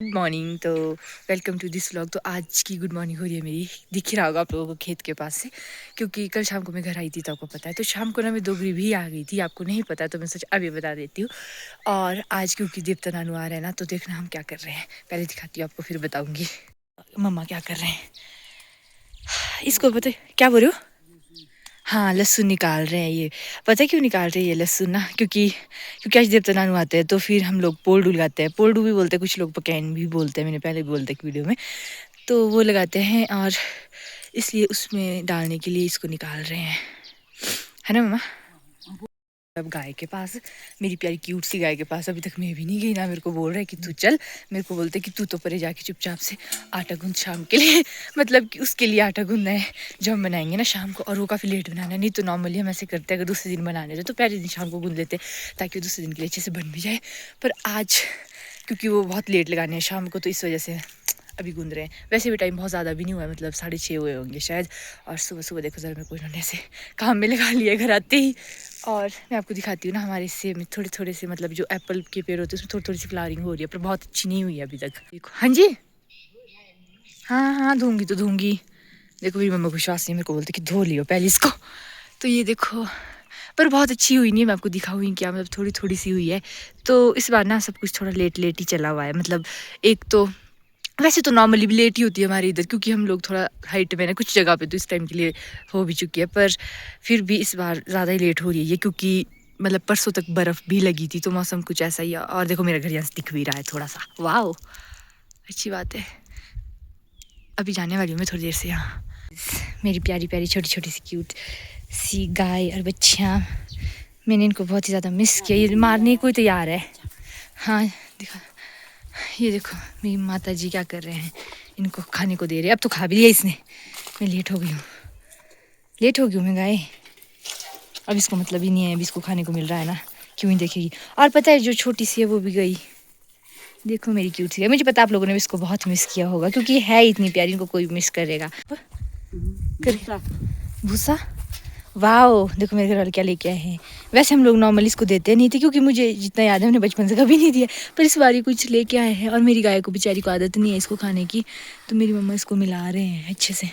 Good morning. तो welcome to this vlog. तो आज की गुड मॉर्निंग हो रही है मेरी, दिख ही रहा होगा आप लोगों को खेत के पास से, क्योंकि कल शाम को मैं घर आई थी तो आपको पता है। तो शाम को ना मैं दोगरी भी आ गई थी, आपको नहीं पता तो मैं सोच अभी बता देती हूँ। और आज क्योंकि देवता नानू आ रहे हैं ना, तो देखना हम क्या कर रहे हैं, पहले दिखाती हूँ आपको फिर बताऊँगी। मम्मा क्या कर रहे हैं, इसको पता क्या बोल रहे हो? हाँ, लहसुन निकाल रहे हैं ये। पता है क्यों निकाल रहे हैं ये लहसुन ना, क्योंकि आज देवता नानू आते हैं तो फिर हम लोग पोल्डू लगाते हैं। पोल्डू भी बोलते हैं, कुछ लोग पकैन भी बोलते हैं, मैंने पहले भी बोलता एक वीडियो में। तो वो लगाते हैं और इसलिए उसमें डालने के लिए इसको निकाल रहे हैं, है ना मम्मा? अब गाय के पास, मेरी प्यारी क्यूट सी गाय के पास अभी तक मैं भी नहीं गई ना। मेरे को बोल रहा है कि तू चल, मेरे को बोलते कि तू तो परे जाके चुपचाप से आटा गूंद शाम के लिए मतलब कि उसके लिए आटा गूंदना है जो हम बनाएंगे ना शाम को। और वो काफ़ी लेट बनाना है, नहीं तो नॉर्मली हम ऐसे करते हैं, अगर दूसरे दिन बनाने तो पहले दिन शाम को गूंद लेते ताकि दूसरे दिन के लिए अच्छे से बन भी जाए। पर आज क्योंकि वो बहुत लेट लगाने हैं शाम को, तो इस वजह से अभी गूंद रहे हैं। वैसे भी टाइम बहुत ज़्यादा भी नहीं हुआ है, मतलब 6:30 हुए होंगे शायद। और सुबह सुबह देखो ज़रा मेरे को इन्होंने ऐसे काम में लगा लिया घर आते ही। और मैं आपको दिखाती हूँ ना, हमारे इससे में थोड़े थोड़े से मतलब जो एप्पल के पेड़ होते हैं उसमें थोड़ी थोड़ी सी फ्लावरिंग हो रही है, पर बहुत अच्छी नहीं हुई है अभी तक। देखो, हाँ जी, हाँ हाँ धोंगी तो धोंगी। देखो मेरी मम्मा विश्वास नहीं, मेरे को बोलते कि धो लियो पहले इसको। तो ये देखो, पर बहुत अच्छी हुई नहीं है, मैं आपको दिखाऊंगी क्या, मतलब थोड़ी थोड़ी सी हुई है। तो इस बार ना सब कुछ थोड़ा लेट लेट ही चला हुआ है। मतलब एक तो वैसे तो नॉर्मली भी लेट ही होती है हमारे इधर, क्योंकि हम लोग थोड़ा हाइट में ना कुछ जगह पे तो इस टाइम के लिए हो भी चुकी है। पर फिर भी इस बार ज़्यादा ही लेट हो रही है ये, क्योंकि मतलब परसों तक बर्फ़ भी लगी थी, तो मौसम कुछ ऐसा ही है। और देखो मेरा घर यहाँ से दिख भी रहा है थोड़ा सा, वाह अच्छी बात है। अभी जाने वाली हूँ मैं थोड़ी देर से यहाँ। मेरी प्यारी प्यारी छोटी छोटी सी क्यूट सी गाय और बच्चियाँ, मैंने इनको बहुत ही ज़्यादा मिस किया। ये मारने को ही तैयार है। हाँ दिखा, ये देखो मेरी माता जी क्या कर रहे हैं, इनको खाने को दे रहे हैं। अब तो खा भी लिया इसने, मैं लेट हो गई हूँ, मैं गाय। अब इसको मतलब ही नहीं है, अभी इसको खाने को मिल रहा है ना, क्यों ही देखेगी। और पता है जो छोटी सी है वो भी गई, देखो मेरी क्यूट सी है। मुझे पता आप लोगों ने भी इसको बहुत मिस किया होगा, क्योंकि है इतनी प्यारी, इनको कोई मिस करेगा। भूसा, वाओ देखो मेरे घर वाले क्या लेके आए हैं। वैसे हम लोग नॉर्मली इसको देते नहीं थे, क्योंकि मुझे जितना याद है मैंने बचपन से कभी नहीं दिया, पर इस बार कुछ लेके आए हैं। और मेरी गाय को बेचारी को आदत नहीं है इसको खाने की, तो मेरी मम्मा इसको मिला रहे हैं अच्छे से।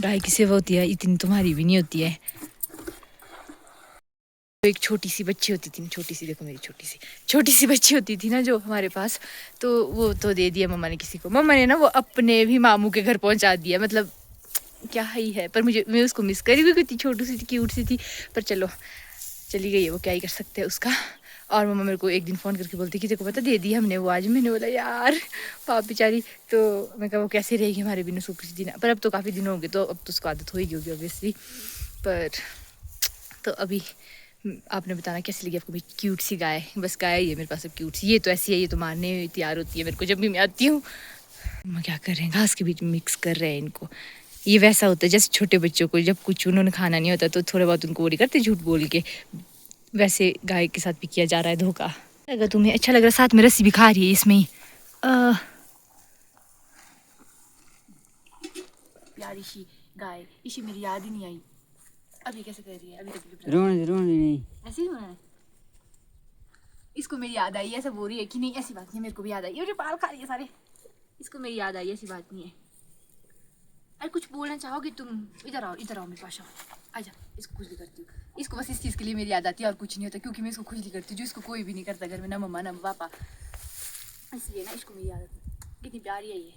गाय की सेवा होती है, इतनी तुम्हारी भी नहीं होती है। तो एक छोटी सी बच्ची होती थी, छोटी सी, देखो मेरी छोटी सी बच्ची होती थी ना जो हमारे पास, तो वो तो दे दिया मम्मा ने किसी को। मम्मा ने ना वो अपने भी मामू के घर पहुंचा दिया, मतलब क्या ही है। पर मैं उसको मिस करी, क्योंकि इतनी छोटी सी थी, क्यूट सी थी। पर चलो चली गई है, वो क्या ही कर सकते हैं उसका। और मम्मा मेरे को एक दिन फ़ोन करके बोलती कि देखो पता दे दी हमने वो आज। मैंने बोला यार पाप बेचारी, तो मैं कहा वो कैसे रहेगी हमारे बिना उसको कुछ दिन। पर अब तो काफ़ी दिन हो गए, तो अब तो उसको आदत होगी ऑब्वियसली। पर तो अभी आपने बताना कैसी लगी आपको मेरी क्यूट सी गाय। बस गाय ही है मेरे पास अब क्यूट सी, ये तो ऐसी है, ये तो मारने तैयार होती है मेरे को जब भी मैं आती हूँ। मम्मा क्या कर रहे हैं, घास के बीच में मिक्स कर रहे हैं इनको। ये वैसा होता है जैसे छोटे बच्चों को जब कुछ उन्होंने खाना नहीं होता तो थोड़ा बहुत उनको वो नहीं करते झूठ बोल के, वैसे गाय के साथ भी किया जा रहा है धोखा। अगर तुम्हें अच्छा लग रहा, साथ में रस्सी भी खा रही है इसमें ही। प्यारी सी गाय, इसी मेरी याद ही नहीं आई। अभी कैसे कर रही है, अभी तक रोने नहीं ऐसे ही होना है। इसको मेरी याद आई, ऐसा बोल रही है कि नहीं, ऐसी बात नहीं, मेरे को भी याद आई। ये बाल खा रही है सारे, इसको मेरी याद आई, ऐसी बात नहीं है। अरे कुछ बोलना चाहोगी तुम, इधर आओ मेरे पास आओ, आजा। इसको खुजली करती हूँ, इसको बस इस चीज़ के लिए मेरी याद आती है और कुछ नहीं होता, क्योंकि मैं इसको खुजली करती हूँ जो इसको कोई भी नहीं करता घर में, ना मम्मा ना पापा, इसलिए ना इसको मेरी याद आती है। कितनी प्यारी है ये,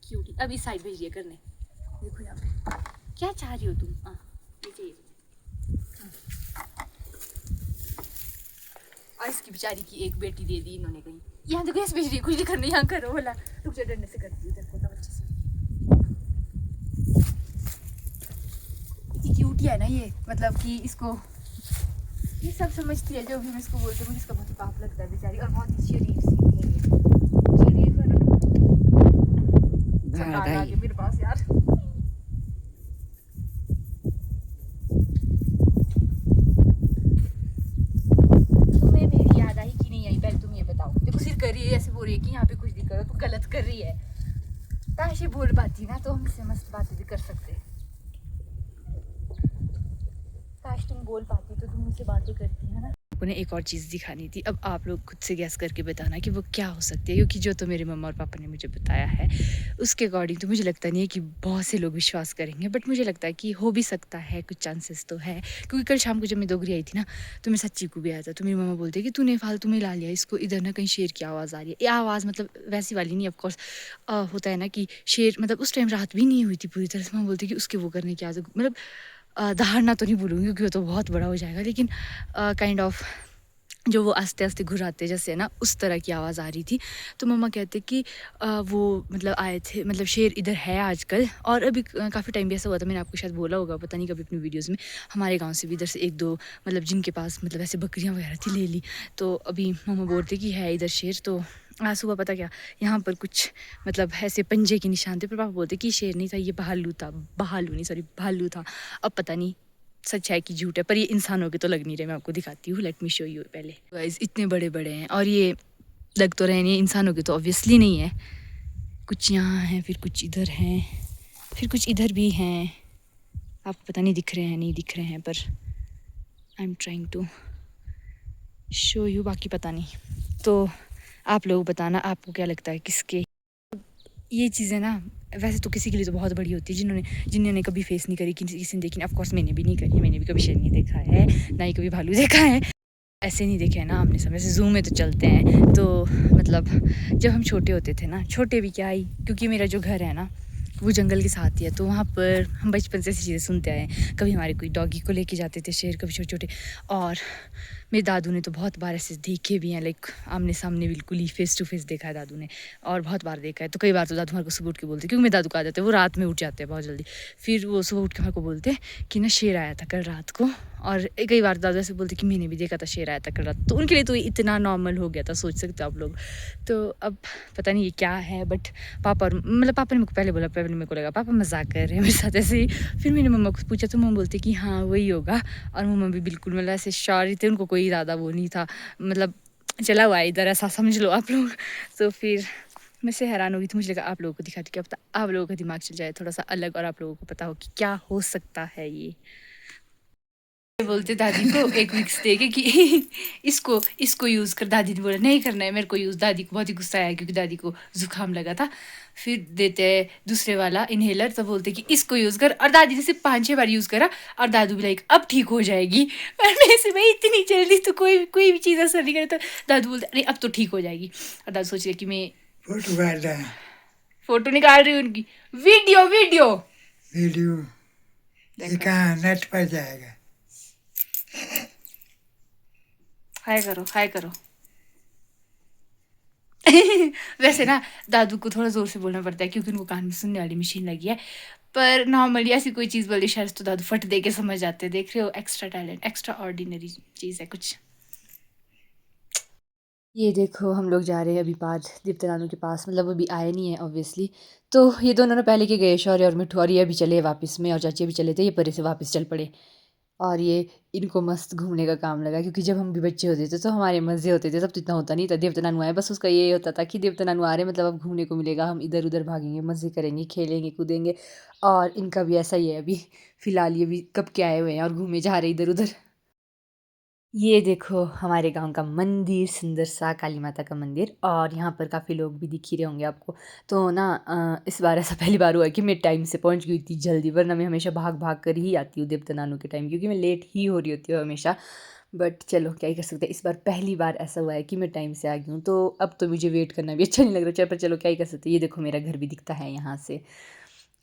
क्यूटी। अब इस साइड भेज दिया करने, देखो यहाँ पे क्या चाह रही हो तुम। हाँ ये चाहिए। और इसकी बेचारी की एक बेटी दे दी इन्होंने कहीं, यहाँ देखो ऐसे भेज रही है खुजली करने, यहाँ करो बोला, रुक जा डंडे से करती हूँ, देखो तो अच्छे से। क्यूटी है ना ये, मतलब कि इसको ये सब समझती है जो भी मैं इसको बोलती हूँ। मुझे इसका बहुत ही पाप लगता है बेचारी, और बहुत ही शरीफ सी है ये, शरीफ है ना। आ गई मेरे पास यार। तुम्हें मेरी याद आई कि नहीं आई, पहले तुम ये बताओ। देखो सिर कर रही है, ऐसे बोल रही है कि यहाँ पे कुछ नहीं करो, तो गलत कर रही है। काश ये बोल पाती ना, तो हम इससे मस्त बातें भी कर सकते। काश तुम बोल पाती तो तुम मुझसे बातें करती है ना। उन्हें एक और चीज़ दिखानी थी। अब आप लोग खुद से गैस करके बताना कि वो क्या हो सकती है, क्योंकि जो तो मेरे मम्मा और पापा ने मुझे बताया है उसके अकॉर्डिंग तो मुझे लगता नहीं है कि बहुत से लोग विश्वास करेंगे, बट मुझे लगता है कि हो भी सकता है, कुछ चांसेस तो है। क्योंकि कल शाम को जब मैं दोगरी आई थी ना, तो मेरे साथ चीकू भी आया था, तो मेरी मम्मा बोलते कि तूने फालतू में ला लिया इसको, इधर ना कहीं शेर की आवाज़ आ रही है। ये आवाज़ मतलब वैसी वाली नहीं, ऑफकोर्स होता है ना कि शेर, मतलब उस टाइम रात भी नहीं हुई थी पूरी तरह से। मम्मा बोलती कि उसके वो करने की आवाज़, मतलब दहाड़ना तो नहीं बोलूँगी क्योंकि वो तो बहुत बड़ा हो जाएगा, लेकिन काइंड ऑफ जो वो आस्ते-आस्ते घुराते जैसे है ना, उस तरह की आवाज़ आ रही थी। तो मम्मा कहते कि वो मतलब आए थे, मतलब शेर इधर है आजकल। और अभी काफ़ी टाइम भी ऐसा हुआ था, मैंने आपको शायद बोला होगा, पता नहीं कभी अपनी वीडियोज़ में, हमारे गाँव से भी इधर से 1-2 मतलब जिनके पास मतलब ऐसे बकरियाँ वगैरह थी, ले ली। तो अभी मम्मा बोलते कि है इधर शेर। तो आज सुबह पता क्या, यहाँ पर कुछ मतलब ऐसे पंजे के निशान थे, पर पापा बोलते कि शेर नहीं था, ये भालू था। भालू नहीं, सॉरी, भालू था। अब पता नहीं सच है कि झूठ है, पर ये इंसानों के तो लग नहीं रहे। मैं आपको दिखाती हूँ, लेट मी शो यू पहले। गाइस इतने बड़े बड़े हैं, और ये लग तो रहे नहीं इंसानों के, तो ऑब्वियसली नहीं है। कुछ यहाँ हैं, फिर कुछ इधर हैं, फिर कुछ इधर भी हैं। आपको पता नहीं दिख रहे हैं, नहीं दिख रहे हैं, पर I am trying to show you, बाकी पता नहीं। तो आप लोग बताना आपको क्या लगता है किसके ये चीज़ें ना, वैसे तो किसी के लिए तो बहुत बड़ी होती है, जिन्होंने कभी फेस नहीं करी, किसी ने देखी नहीं। ऑफकोर्स मैंने भी नहीं करी, मैंने भी कभी शेर नहीं देखा है, ना ही कभी भालू देखा है, ऐसे नहीं देखे हैं ना आमने सामने से। ज़ू में तो चलते हैं, तो मतलब जब हम छोटे होते थे ना, छोटे भी क्या ही, क्योंकि मेरा जो घर है ना वो जंगल के साथ ही है, तो वहाँ पर हम बचपन से ऐसी चीज़ें सुनते आए हैं। कभी हमारे कोई डॉगी को लेके जाते थे शेर, कभी छोटे छोटे। और मेरे दादू ने तो बहुत बार ऐसे देखे भी हैं, लाइक आमने सामने बिल्कुल ही फेस टू फेस देखा है दादू ने, और बहुत बार देखा है। तो कई बार तो दादू हमारे को सुबह उठ के बोलते, क्योंकि मेरे दादू को आ जाते हैं, वो रात में उठ जाते हैं बहुत जल्दी। फिर वो सुबह उठ के हमारे को बोलते कि ना शेर आया था कल रात को। और कई बार दादा से बोलते कि मैंने भी देखा था, शेर आया था कल रात। तो उनके लिए तो इतना नॉर्मल हो गया था, सोच सकते हो आप लोग। तो अब पता नहीं ये क्या है, बट पापा मतलब पापा ने मेरे को पहले बोला, पहले मेरे को लगा पापा मजाक कर रहे हैं मेरे साथ ऐसे ही। फिर मैंने मम्मा को पूछा, तो मम्मा बोलती कि हाँ वही होगा। और मम्मा भी बिल्कुल मतलब ऐसे श्योर ही थे, उनको कोई ज़्यादा वो नहीं था, मतलब चला हुआ है इधर, ऐसा समझ लो आप लोग। तो फिर मैं से हैरान हो गई थी, मुझे लगा आप लोगों को दिखाती, क्या पता आप लोगों का दिमाग चल जाए थोड़ा सा अलग, और आप लोगों को पता हो कि क्या हो सकता है ये। बोलते दादी को एक विक्स दे के कि इसको इसको यूज़ कर। दादी ने बोला नहीं करना है मेरे को यूज़। दादी को बहुत ही गुस्सा आया, क्योंकि दादी को जुकाम लगा था। फिर देते हैं दूसरे वाला इनहेलर, तो बोलते कि इसको यूज़ कर। और दादी ने सिर्फ 5-6 बार यूज़ करा, और दादू भी लाइक अब ठीक हो जाएगी। पर मैं से भाई इतनी जल्दी तो कोई कोई भी चीज़ असर नहीं करे। तो दादू बोलते अरे अब तो ठीक हो जाएगी। और दादू सोच रहे कि मैं फोटो निकाल रही हूँ उनकी। वीडियो वीडियो वीडियो कहाँ नेट पर जाएगा। हाय करो, हाय करो। वैसे ना दादू को थोड़ा ज़ोर से बोलना पड़ता है, क्योंकि उनको कान में सुनने वाली मशीन लगी है। पर नॉर्मली ऐसी कोई चीज़ बोली शायद तो दादू फट दे के समझ जाते हैं। देख रहे हो, एक्स्ट्रा टैलेंट, एक्स्ट्रा ऑर्डिनरी चीज़ है कुछ। ये देखो हम लोग जा रहे हैं अभी पार दीप्ति नानू के पास, मतलब अभी आए नहीं है ऑब्वियसली। तो ये दोनों ना पहले के गए, शौर्य और मिठू, और ये अभी चले वापस में, और चाची भी चले थे, ये परे से वापस चल पड़े। और ये इनको मस्त घूमने का काम लगा, क्योंकि जब हम भी बच्चे होते थे तो हमारे मज़े होते थे, तब तो इतना होता नहीं था। देवता नानू आए, बस उसका ये होता था कि देवता नानू आ रहे, मतलब अब घूमने को मिलेगा, हम इधर उधर भागेंगे, मज़े करेंगे, खेलेंगे कूदेंगे। और इनका भी ऐसा ही है अभी फ़िलहाल, ये भी कब के आए हुए हैं और घूमे जा रहे इधर उधर। ये देखो हमारे गांव का मंदिर, सुंदर सा काली माता का मंदिर, और यहाँ पर काफ़ी लोग भी दिख ही रहे होंगे आपको। तो ना इस बार ऐसा पहली बार हुआ है कि मैं टाइम से पहुँच गई थी जल्दी, वरना मैं हमेशा भाग भाग कर ही आती हूँ देवता नानू के टाइम, क्योंकि मैं लेट ही हो रही होती हूँ हमेशा। बट चलो क्या ही कर सकते हैं, इस बार पहली बार ऐसा हुआ है कि मैं टाइम से आ गई हूँ, तो अब तो मुझे वेट करना भी अच्छा नहीं लग रहा है, पर चलो क्या ही कर सकते हैं। ये देखो मेरा घर भी दिखता है यहाँ से।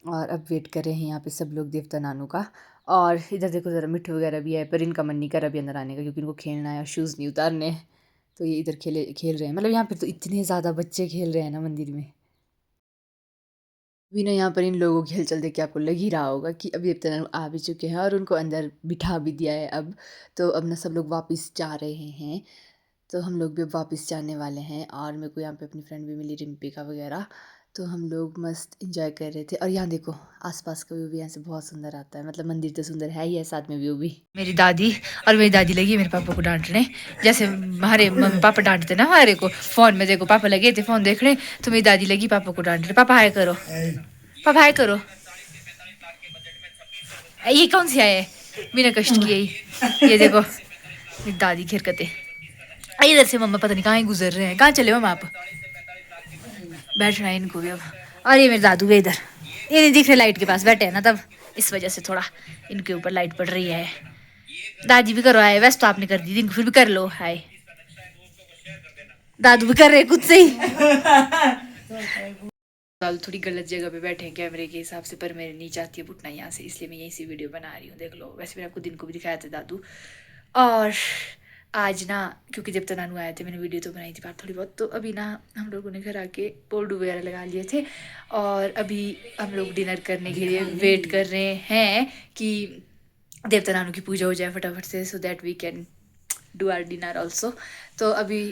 और अब वेट कर रहे हैं यहाँ पे सब लोग देवता नानू का। और इधर देखो ज़रा मिट्ठू वगैरह भी है, पर इनका मन नहीं कर अभी अंदर आने का, क्योंकि इनको खेलना है और शूज़ नहीं उतारने। तो ये इधर खेल रहे हैं, मतलब यहाँ पे तो इतने ज़्यादा बच्चे खेल रहे हैं ना मंदिर में। अभी ना यहाँ पर इन लोगों की हलचल देख के आपको लग ही रहा होगा कि अभी देवता नानू आ भी चुके हैं, और उनको अंदर बिठा भी दिया है अब। तो अब ना सब लोग वापस जा रहे हैं, तो हम लोग भी अब वापस जाने वाले हैं। और मेरे को यहाँ पे अपनी फ्रेंड भी मिली, रिम्पिका वगैरह। तो हम लोग मस्त इंजॉय कर रहे थे। और यहाँ देखो आसपास का व्यू भी यहाँ से बहुत सुंदर आता है, मतलब मंदिर तो सुंदर है ही है, साथ में व्यू भी। मेरी दादी, और मेरी दादी लगी मेरे पापा को डांटने, जैसे हमारे मम्मी पापा डांटते ना हमारे को फ़ोन में। देखो पापा लगे थे फ़ोन देखने, तो मेरी दादी लगी पापा को डांटने। पापा हाय करो, पापा हाय करो। ये कौन सी आया है बिना कष्ट की? ये देखो दादी की हरकतें। इधर से मम्मा पता नहीं कहाँ ही गुजर रहे हैं। कहाँ चले मम्मा आप? बैठना है इनको भी अब। और ये मेरे दादू भी इधर, ये नहीं दिख रहे, लाइट के पास बैठे हैं ना, तब इस वजह से थोड़ा इनके ऊपर लाइट पड़ रही है। दादी भी करो हाय, वैसे तो आपने कर दी थी, इनको फिर भी कर लो हाय। दादू भी कर रहे खुद से ही। दादू थोड़ी गलत जगह पे बैठे हैं कैमरे के हिसाब से, पर मेरे नहीं चाहती है उठना यहाँ से, इसलिए मैं यहीं से वीडियो बना रही हूँ। देख लो, वैसे मैंने आपको दिन को भी दिखाया था दादू। और आज ना, क्योंकि जब तनानू आए थे मैंने वीडियो तो बनाई थी बात थोड़ी बहुत, तो अभी ना हम लोगों ने घर आके पोर्डू वगैरह लगा लिए थे, और अभी हम लोग डिनर करने के लिए वेट कर रहे हैं कि देवता नानू की पूजा हो जाए फटाफट से, so that we can do our dinner also. तो अभी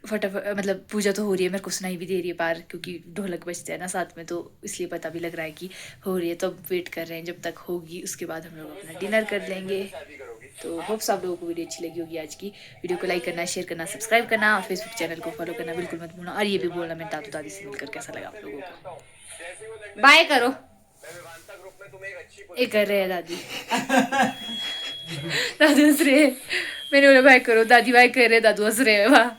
फटाफट, मतलब पूजा तो हो रही है, मेरे को सुनाई भी दे रही है बाहर, क्योंकि ढोलक बजते हैं ना साथ में, तो इसलिए पता भी लग रहा है कि हो रही है। तो अब वेट कर रहे हैं जब तक होगी, उसके बाद हम लोग अपना डिनर कर लेंगे। तो होप्स आप लोगों को वीडियो अच्छी लगी होगी आज की। वीडियो को लाइक करना, शेयर करना, सब्सक्राइब करना, और फेसबुक चैनल को फॉलो करना बिल्कुल मत भूलना। और ये भी बोलना मेरे दादू दादी से मिलकर कैसा लगा आप लोगों को। बाय करो। ये कर रहे हैं दादी। दादू हंस रहे हैं। मैंने बोला बाय करो, दादी बाय कर रहे हैं, दादू हंस रहे हैं। वाह।